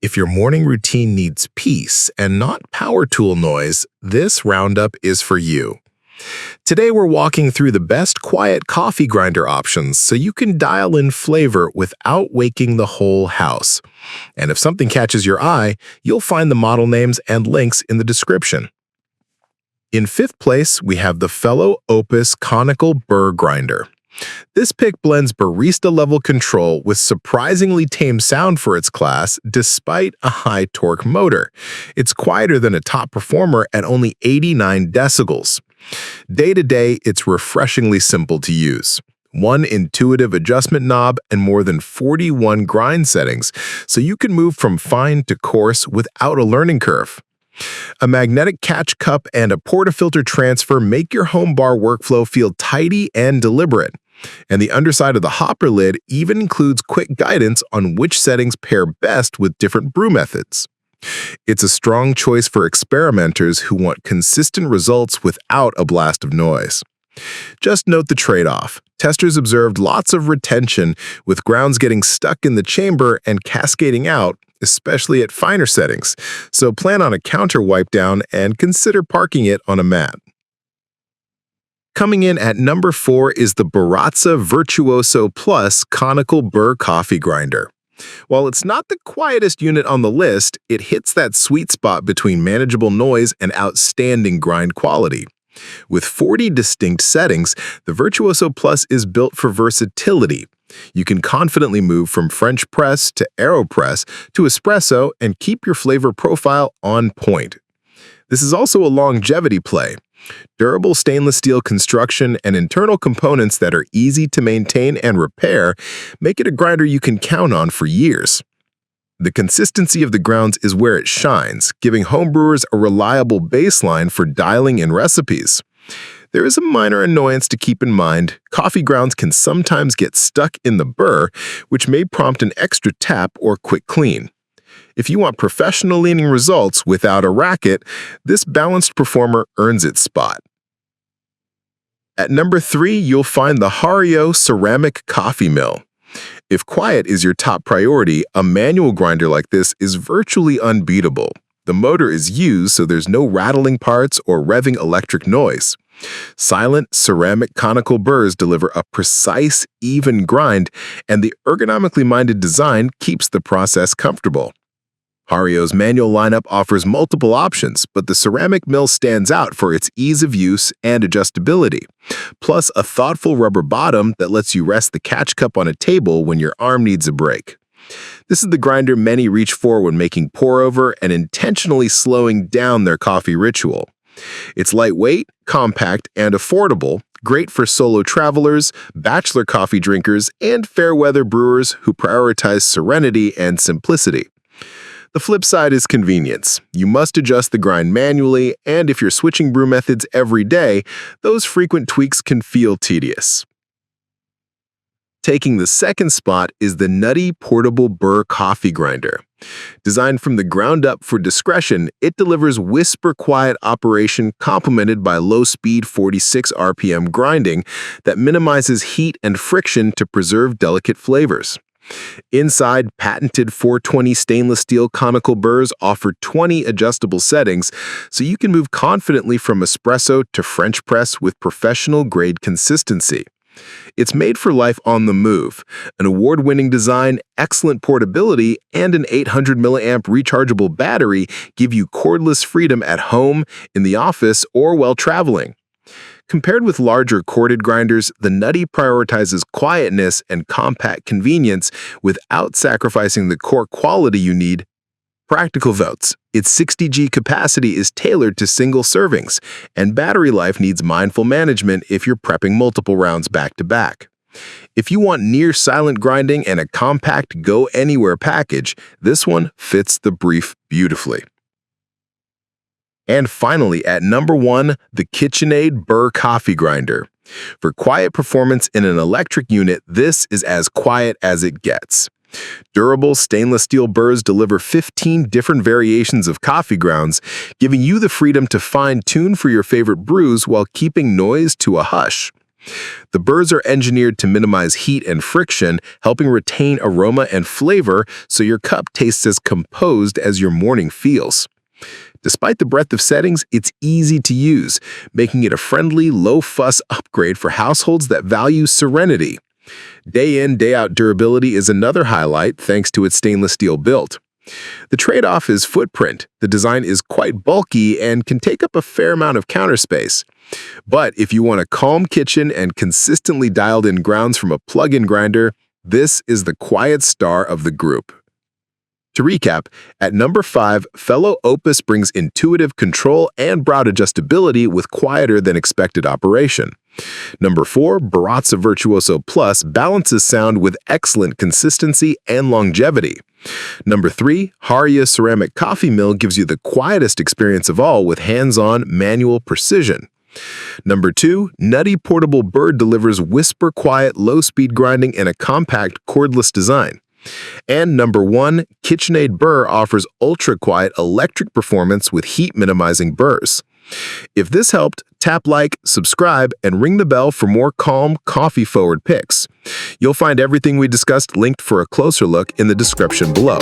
If your morning routine needs peace and not power tool noise, this roundup is for you. Today we're walking through the best quiet coffee grinder options so you can dial in flavor without waking the whole house. And if something catches your eye, you'll find the model names and links in the description. In fifth place, we have the fellow Opus Conical Burr grinder. This pick blends barista-level control with surprisingly tame sound for its class despite a high torque motor. It's quieter than a top performer at only 89 decibels. Day-to-day, it's refreshingly simple to use. One intuitive adjustment knob and more than 41 grind settings, so you can move from fine to coarse without a learning curve. A magnetic catch cup and a portafilter transfer make your home bar workflow feel tidy and deliberate. And the underside of the hopper lid even includes quick guidance on which settings pair best with different brew methods. It's a strong choice for experimenters who want consistent results without a blast of noise. Just note the trade-off. Testers observed lots of retention, with grounds getting stuck in the chamber and cascading out, especially at finer settings, so plan on a counter wipe down and consider parking it on a mat. Coming in at number 4 is the Baratza Virtuoso Plus Conical Burr coffee grinder. While it's not the quietest unit on the list, it hits that sweet spot between manageable noise and outstanding grind quality. With 40 distinct settings, the Virtuoso Plus is built for versatility. You can confidently move from French press to AeroPress to espresso and keep your flavor profile on point. This is also a longevity play. Durable stainless steel construction and internal components that are easy to maintain and repair make it a grinder you can count on for years. The consistency of the grounds is where it shines, giving homebrewers a reliable baseline for dialing in recipes. There is a minor annoyance to keep in mind. Coffee grounds can sometimes get stuck in the burr, which may prompt an extra tap or quick clean. If you want professional-leaning results without a racket, this balanced performer earns its spot. At number 3, you'll find the Hario ceramic coffee mill. If quiet is your top priority, a manual grinder like this is virtually unbeatable. The motor is used so there's no rattling parts or revving electric noise. Silent ceramic conical burrs deliver a precise, even grind, and the ergonomically minded design keeps the process comfortable. Hario's manual lineup offers multiple options, but the ceramic mill stands out for its ease of use and adjustability, plus a thoughtful rubber bottom that lets you rest the catch cup on a table when your arm needs a break. This is the grinder many reach for when making pour-over and intentionally slowing down their coffee ritual. It's lightweight, compact, and affordable, great for solo travelers, bachelor coffee drinkers, and fair-weather brewers who prioritize serenity and simplicity. The flip side is convenience. You must adjust the grind manually, and if you're switching brew methods every day, those frequent tweaks can feel tedious. Taking the second spot is the Nuttii Portable Burr Coffee Grinder. Designed from the ground up for discretion, it delivers whisper-quiet operation complemented by low-speed 46 RPM grinding that minimizes heat and friction to preserve delicate flavors. Inside, patented 420 stainless steel conical burrs offer 20 adjustable settings, so you can move confidently from espresso to French press with professional-grade consistency. It's made for life on the move. An award-winning design, excellent portability, and an 800 milliamp rechargeable battery give you cordless freedom at home, in the office, or while traveling. Compared with larger corded grinders, the Nuttii prioritizes quietness and compact convenience without sacrificing the core quality you need. Practical votes. Its 60G capacity is tailored to single servings, and battery life needs mindful management if you're prepping multiple rounds back-to-back. If you want near-silent grinding and a compact go-anywhere package, this one fits the brief beautifully. And finally, at number 1, the KitchenAid Burr Coffee Grinder. For quiet performance in an electric unit, this is as quiet as it gets. Durable stainless steel burrs deliver 15 different variations of coffee grounds, giving you the freedom to fine-tune for your favorite brews while keeping noise to a hush. The burrs are engineered to minimize heat and friction, helping retain aroma and flavor so your cup tastes as composed as your morning feels. Despite the breadth of settings, it's easy to use, making it a friendly, low-fuss upgrade for households that value serenity. Day-in, day-out durability is another highlight thanks to its stainless steel build. The trade-off is footprint. The design is quite bulky and can take up a fair amount of counter space. But if you want a calm kitchen and consistently dialed-in grounds from a plug-in grinder, this is the quiet star of the group. To recap, at number 5, fellow Opus brings intuitive control and brow adjustability with quieter than expected operation. Number 4, Baratza Virtuoso Plus balances sound with excellent consistency and longevity. Number 3, Hario Ceramic Coffee Mill gives you the quietest experience of all with hands-on manual precision. Number 2, Nuttii Portable Burr delivers whisper-quiet, low-speed grinding in a compact, cordless design. And number 1, KitchenAid Burr offers ultra-quiet electric performance with heat-minimizing burrs. If this helped, tap like, subscribe, and ring the bell for more calm, coffee-forward picks. You'll find everything we discussed linked for a closer look in the description below.